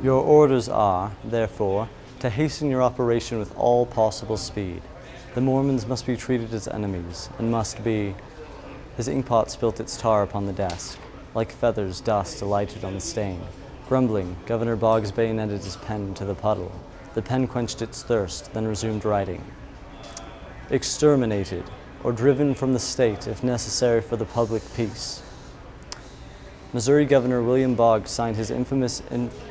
Your orders are, therefore, to hasten your operation with all possible speed. The Mormons must be treated as enemies, and must be— His inkpot spilt its tar upon the desk. Like feathers, dust alighted on the stain. Grumbling, Governor Boggs bayoneted his pen into the puddle. The pen quenched its thirst, then resumed writing. Exterminated, or driven from the state if necessary for the public peace. Missouri Governor William Boggs signed his infamous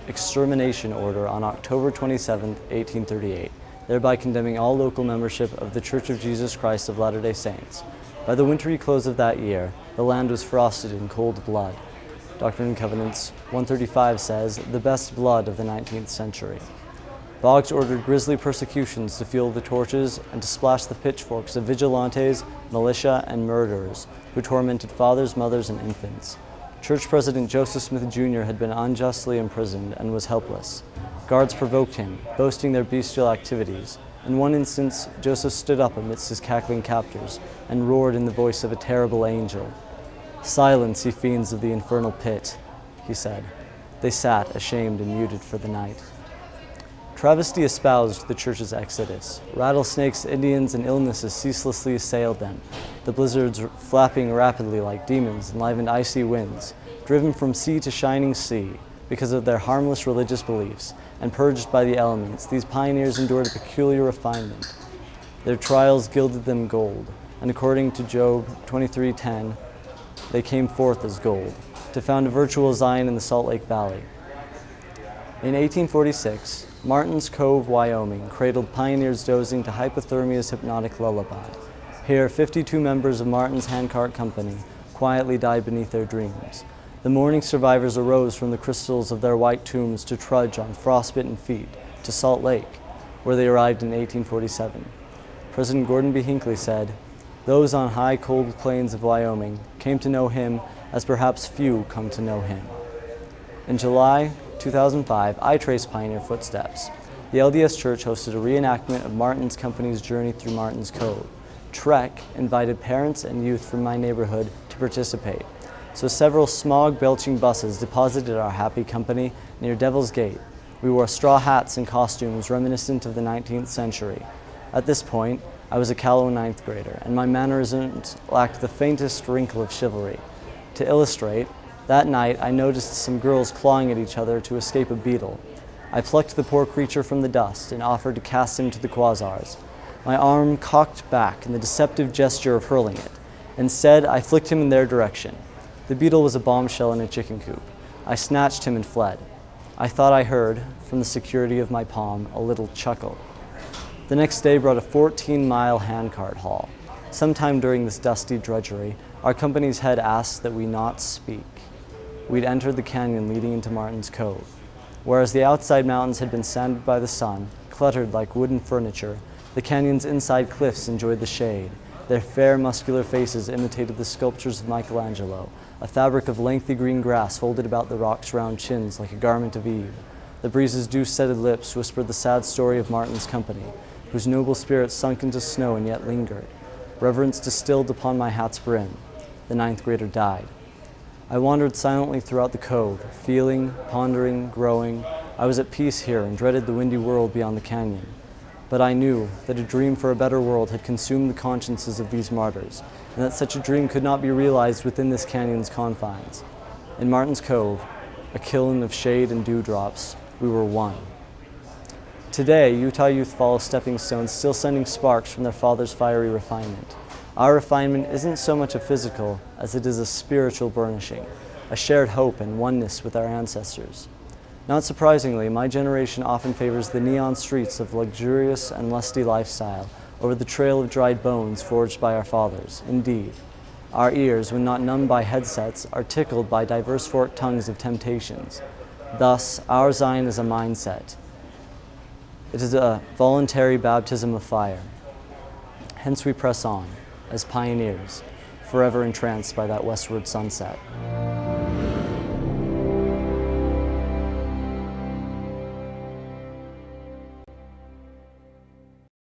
extermination order on October 27, 1838, thereby condemning all local membership of the Church of Jesus Christ of Latter-day Saints. By the wintry close of that year, the land was frosted in cold blood. Doctrine and Covenants 135 says, "the best blood of the 19th century." Boggs ordered grisly persecutions to fuel the torches and to splash the pitchforks of vigilantes, militia, and murderers who tormented fathers, mothers, and infants. Church President Joseph Smith Jr. had been unjustly imprisoned and was helpless. Guards provoked him, boasting their bestial activities. In one instance, Joseph stood up amidst his cackling captors and roared in the voice of a terrible angel. "Silence, ye fiends of the infernal pit," he said. They sat, ashamed and muted for the night. Travesty espoused the church's exodus. Rattlesnakes, Indians, and illnesses ceaselessly assailed them. The blizzards, flapping rapidly like demons, enlivened icy winds, driven from sea to shining sea because of their harmless religious beliefs, and purged by the elements, these pioneers endured a peculiar refinement. Their trials gilded them gold, and according to Job 23:10, they came forth as gold, to found a virtual Zion in the Salt Lake Valley. In 1846, Martin's Cove, Wyoming, cradled pioneers dozing to hypothermia's hypnotic lullaby. Here, 52 members of Martin's handcart company quietly died beneath their dreams. The mourning survivors arose from the crystals of their white tombs to trudge on frostbitten feet to Salt Lake, where they arrived in 1847. President Gordon B. Hinckley said, "Those on high, cold plains of Wyoming came to know him as perhaps few come to know him." In July 2005, I traced pioneer footsteps. The LDS Church hosted a reenactment of Martin's Company's journey through Martin's Cove. Trek invited parents and youth from my neighborhood to participate, so several smog-belching buses deposited our happy company near Devil's Gate. We wore straw hats and costumes reminiscent of the 19th century. At this point, I was a callow ninth grader, and my mannerisms lacked the faintest wrinkle of chivalry. To illustrate, that night I noticed some girls clawing at each other to escape a beetle. I plucked the poor creature from the dust and offered to cast him to the quasars. My arm cocked back in the deceptive gesture of hurling it. Instead, I flicked him in their direction. The beetle was a bombshell in a chicken coop. I snatched him and fled. I thought I heard, from the security of my palm, a little chuckle. The next day brought a 14-mile handcart haul. Sometime during this dusty drudgery, our company's head asked that we not speak. We'd entered the canyon leading into Martin's Cove. Whereas the outside mountains had been sanded by the sun, cluttered like wooden furniture, the canyon's inside cliffs enjoyed the shade. Their fair, muscular faces imitated the sculptures of Michelangelo, a fabric of lengthy green grass folded about the rock's round chins like a garment of Eve. The breeze's dew-setted lips whispered the sad story of Martin's Company, whose noble spirit sunk into snow and yet lingered. Reverence distilled upon my hat's brim. The ninth grader died. I wandered silently throughout the cove, feeling, pondering, growing. I was at peace here and dreaded the windy world beyond the canyon. But I knew that a dream for a better world had consumed the consciences of these martyrs, and that such a dream could not be realized within this canyon's confines. In Martin's Cove, a kiln of shade and dewdrops, we were one. Today, Utah youth follow stepping stones, still sending sparks from their father's fiery refinement. Our refinement isn't so much a physical as it is a spiritual burnishing, a shared hope and oneness with our ancestors. Not surprisingly, my generation often favors the neon streets of luxurious and lusty lifestyle over the trail of dried bones forged by our fathers. Indeed, our ears, when not numbed by headsets, are tickled by diverse forked tongues of temptations. Thus, our Zion is a mindset. It is a voluntary baptism of fire. Hence we press on, as pioneers, forever entranced by that westward sunset.